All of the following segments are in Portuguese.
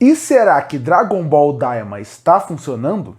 E será que Dragon Ball Daima está funcionando?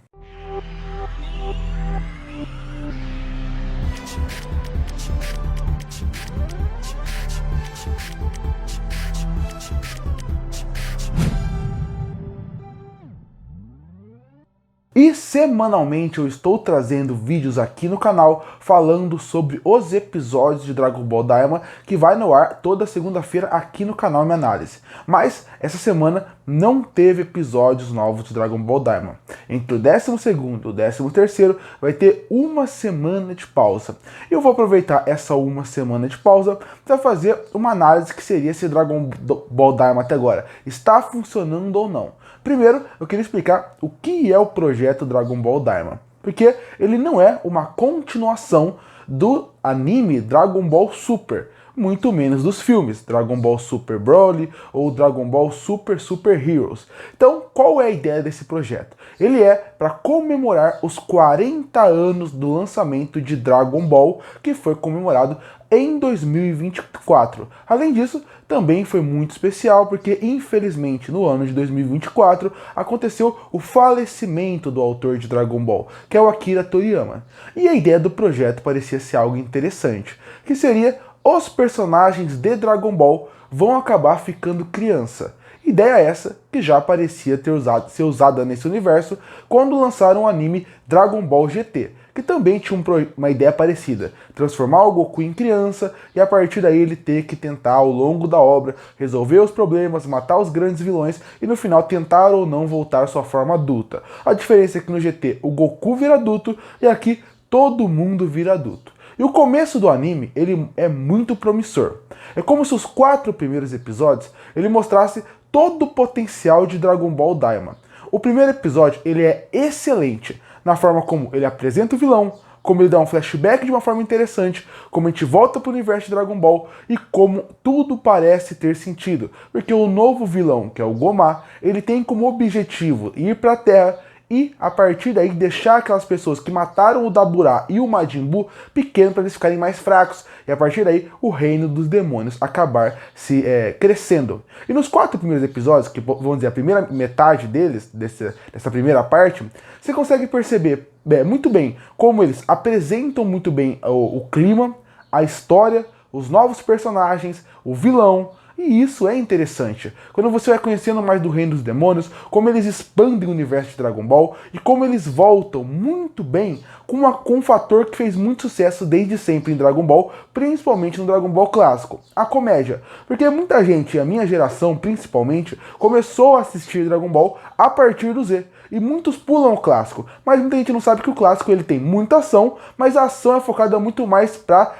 E semanalmente eu estou trazendo vídeos aqui no canal falando sobre os episódios de Dragon Ball Daima que vai no ar toda segunda-feira aqui no canal Minha Análise. Mas essa semana não teve episódios novos de Dragon Ball Daima. Entre o 12º e o 13º vai ter uma semana de pausa. Eu vou aproveitar essa uma semana de pausa para fazer uma análise que seria se Dragon Ball Daima até agora está funcionando ou não. Primeiro, eu queria explicar o que é o projeto Dragon Ball Daima, porque ele não é uma continuação do anime Dragon Ball Super, muito menos dos filmes Dragon Ball Super Broly ou Dragon Ball Super Super Heroes. Então, qual é a ideia desse projeto? Ele é para comemorar os 40 anos do lançamento de Dragon Ball, que foi comemorado em 2024. Além disso, também foi muito especial porque, infelizmente, no ano de 2024, aconteceu o falecimento do autor de Dragon Ball, que é o Akira Toriyama. E a ideia do projeto parecia ser algo interessante, que seria os personagens de Dragon Ball vão acabar ficando criança. Ideia essa que já parecia ser usada nesse universo quando lançaram o anime Dragon Ball GT, que também tinha uma ideia parecida, transformar o Goku em criança e a partir daí ele ter que tentar ao longo da obra resolver os problemas, matar os grandes vilões e no final tentar ou não voltar à sua forma adulta. A diferença é que no GT o Goku vira adulto e aqui todo mundo vira adulto. E o começo do anime, ele é muito promissor. É como se os 4 primeiros episódios ele mostrasse todo o potencial de Dragon Ball Daima. O primeiro episódio ele é excelente na forma como ele apresenta o vilão, como ele dá um flashback de uma forma interessante, como a gente volta para o universo de Dragon Ball e como tudo parece ter sentido. Porque o novo vilão, que é o Gomá, ele tem como objetivo ir para a Terra e, a partir daí, deixar aquelas pessoas que mataram o Daburá e o Majin Buu pequenos para eles ficarem mais fracos. E, a partir daí, o reino dos demônios acabar se crescendo. E nos 4 primeiros episódios, que vamos dizer, a primeira metade deles, dessa primeira parte, você consegue perceber muito bem como eles apresentam muito bem o clima, a história, os novos personagens, o vilão. E isso é interessante. Quando você vai conhecendo mais do Reino dos Demônios, como eles expandem o universo de Dragon Ball e como eles voltam muito bem com um fator que fez muito sucesso desde sempre em Dragon Ball, principalmente no Dragon Ball clássico, a comédia. Porque muita gente, a minha geração principalmente, começou a assistir Dragon Ball a partir do Z. E muitos pulam o clássico, mas muita gente não sabe que o clássico ele tem muita ação, mas a ação é focada muito mais para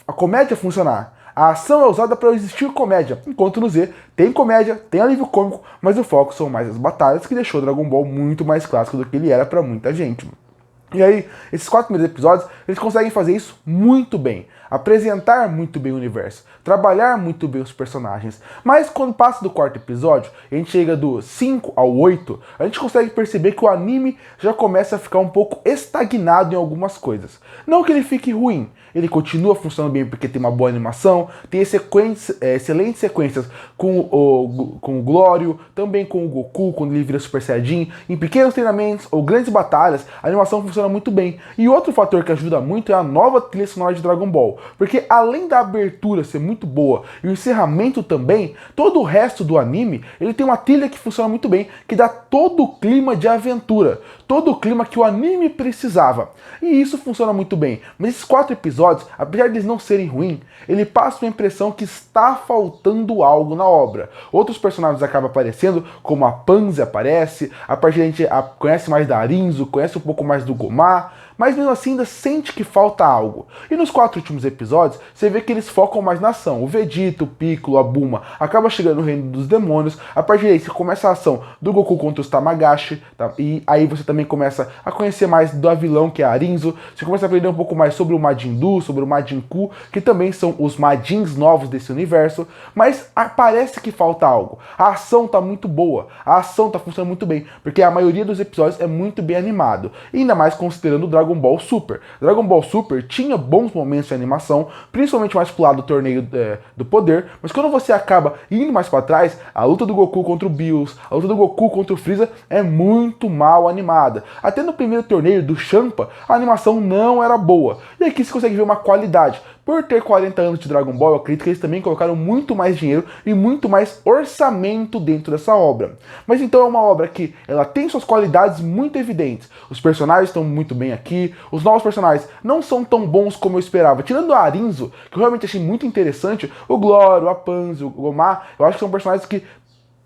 a comédia funcionar. A ação é usada para existir comédia, enquanto no Z tem comédia, tem alívio cômico, mas o foco são mais as batalhas, que deixou Dragon Ball muito mais clássico do que ele era para muita gente. E aí, esses 4 primeiros episódios, eles conseguem fazer isso muito bem. Apresentar muito bem o universo, trabalhar muito bem os personagens. Mas quando passa do 4º episódio, e a gente chega do 5 ao 8, a gente consegue perceber que o anime já começa a ficar um pouco estagnado em algumas coisas. Não que ele fique ruim, ele continua funcionando bem porque tem uma boa animação, tem excelentes sequências com o Glório, também com o Goku, quando ele vira Super Saiyajin, em pequenos treinamentos ou grandes batalhas, a animação funciona muito bem. E outro fator que ajuda muito é a nova trilha sonora de Dragon Ball, porque além da abertura ser muito boa e o encerramento também, todo o resto do anime, ele tem uma trilha que funciona muito bem, que dá todo o clima de aventura, todo o clima que o anime precisava. E isso funciona muito bem. Mas esses 4 episódios, apesar de eles não serem ruins, ele passa uma impressão que está faltando algo na obra. Outros personagens acabam aparecendo, como a Panzi aparece, a partir daí a gente conhece mais da Arinzo, conhece um pouco mais do Gomá, mas mesmo assim ainda sente que falta algo. E nos 4 últimos episódios, você vê que eles focam mais na ação. O Vegeta, o Piccolo, a Bulma acaba chegando no reino dos demônios. A partir daí você começa a ação do Goku contra os Tamagotchi, tá? E aí você também começa a conhecer mais do vilão, que é a Arinzo. Você começa a aprender um pouco mais sobre o Majin Buu, sobre o Majin Buu, que também são os Majins novos desse universo. Mas parece que falta algo. A ação tá muito boa, a ação tá funcionando muito bem, porque a maioria dos episódios é muito bem animado. E ainda mais considerando o Dragon Dragon Ball Super. Dragon Ball Super tinha bons momentos de animação, principalmente mais pro lado do torneio do poder, mas quando você acaba indo mais para trás, a luta do Goku contra o Bills, a luta do Goku contra o Freeza é muito mal animada. Até no primeiro torneio do Champa, a animação não era boa. E aqui você consegue ver uma qualidade. Por ter 40 anos de Dragon Ball, eu acredito que eles também colocaram muito mais dinheiro e muito mais orçamento dentro dessa obra. Mas então é uma obra que ela tem suas qualidades muito evidentes. Os personagens estão muito bem aqui, os novos personagens não são tão bons como eu esperava. Tirando o Arinzo, que eu realmente achei muito interessante, o Glório, a Panzi, o Gomar, eu acho que são personagens que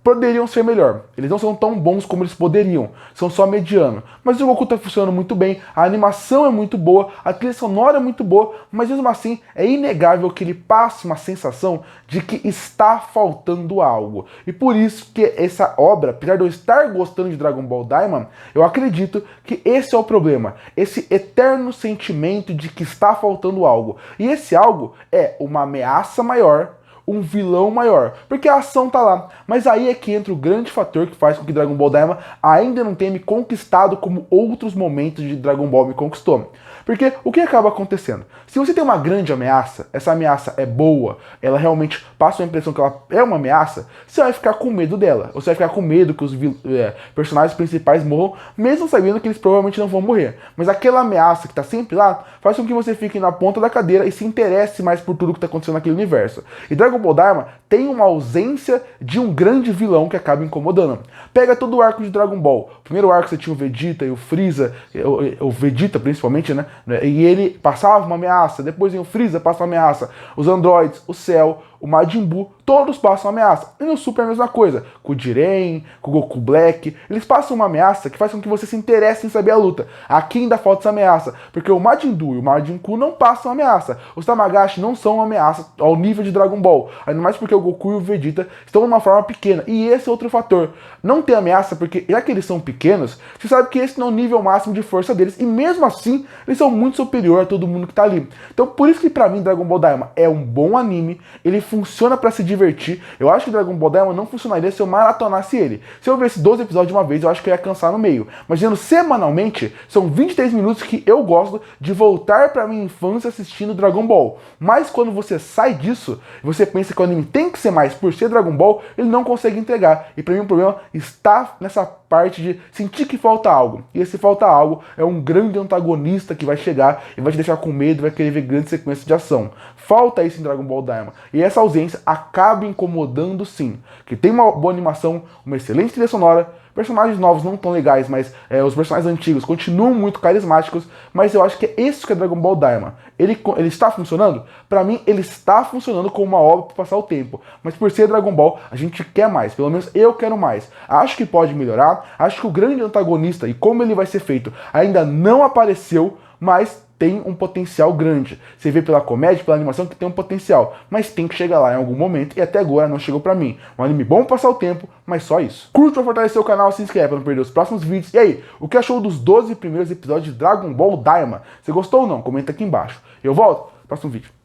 poderiam ser melhor. Eles não são tão bons como eles poderiam. São só mediano. Mas o Goku tá funcionando muito bem, a animação é muito boa, a trilha sonora é muito boa, mas mesmo assim é inegável que ele passe uma sensação de que está faltando algo. E por isso que essa obra, apesar de eu estar gostando de Dragon Ball Daima, eu acredito que esse é o problema. Esse eterno sentimento de que está faltando algo. E esse algo é uma ameaça maior, um vilão maior, porque a ação tá lá. Mas aí é que entra o grande fator que faz com que Dragon Ball Daima ainda não tenha me conquistado como outros momentos de Dragon Ball me conquistou. Porque o que acaba acontecendo? Se você tem uma grande ameaça, essa ameaça é boa, ela realmente passa a impressão que ela é uma ameaça, você vai ficar com medo dela. Você vai ficar com medo que os personagens principais morram, mesmo sabendo que eles provavelmente não vão morrer. Mas aquela ameaça que tá sempre lá, faz com que você fique na ponta da cadeira e se interesse mais por tudo que tá acontecendo naquele universo. E Dragon Ball Daima tem uma ausência de um grande vilão que acaba incomodando. Pega todo o arco de Dragon Ball. O primeiro arco você tinha o Vegeta e o Freeza, o Vegeta principalmente, né? E ele passava uma ameaça, depois vem o Freeza, passa uma ameaça. Os androides, o Cell, o Majin Buu, todos passam uma ameaça. E no Super é a mesma coisa. Com o Jiren, com o Goku Black, eles passam uma ameaça que faz com que você se interesse em saber a luta. Aqui ainda falta essa ameaça, porque o Majin Buu e o Majin Buu não passam ameaça. Os Tamagotchi não são uma ameaça ao nível de Dragon Ball. Ainda mais porque o Goku e o Vegeta estão numa forma pequena. E esse é outro fator. Não tem ameaça porque, já que eles são pequenos, você sabe que esse não é o nível máximo de força deles. E mesmo assim, eles são muito superior a todo mundo que tá ali. Então por isso que pra mim Dragon Ball Daima é um bom anime. Ele funciona pra se divertir. Eu acho que Dragon Ball Daima não funcionaria se eu maratonasse ele. Se eu visse 12 episódios de uma vez, eu acho que eu ia cansar no meio. Mas vendo semanalmente, são 23 minutos que eu gosto de voltar pra minha infância assistindo Dragon Ball. Mas quando você sai disso, você pensa que o anime tem que ser mais por ser Dragon Ball, ele não consegue entregar. E pra mim o problema está nessa parte de sentir que falta algo. E esse falta algo é um grande antagonista que vai chegar e vai te deixar com medo e vai querer ver grandes sequências de ação. Falta isso em Dragon Ball Daima. E essa ausência acaba incomodando sim. Que tem uma boa animação, uma excelente trilha sonora, personagens novos não tão legais, mas os personagens antigos continuam muito carismáticos, mas eu acho que é isso que é Dragon Ball Daima. Ele está funcionando? Pra mim, ele está funcionando como uma obra para passar o tempo. Mas por ser Dragon Ball, a gente quer mais. Pelo menos eu quero mais. Acho que pode melhorar. Acho que o grande antagonista e como ele vai ser feito ainda não apareceu, mas tem um potencial grande. Você vê pela comédia, pela animação que tem um potencial, mas tem que chegar lá em algum momento e até agora não chegou pra mim. Um anime bom pra passar o tempo, mas só isso. Curte pra fortalecer o canal, se inscreve pra não perder os próximos vídeos. E aí, o que achou dos 12 primeiros episódios de Dragon Ball Daima? Você gostou ou não? Comenta aqui embaixo. Eu volto no próximo vídeo.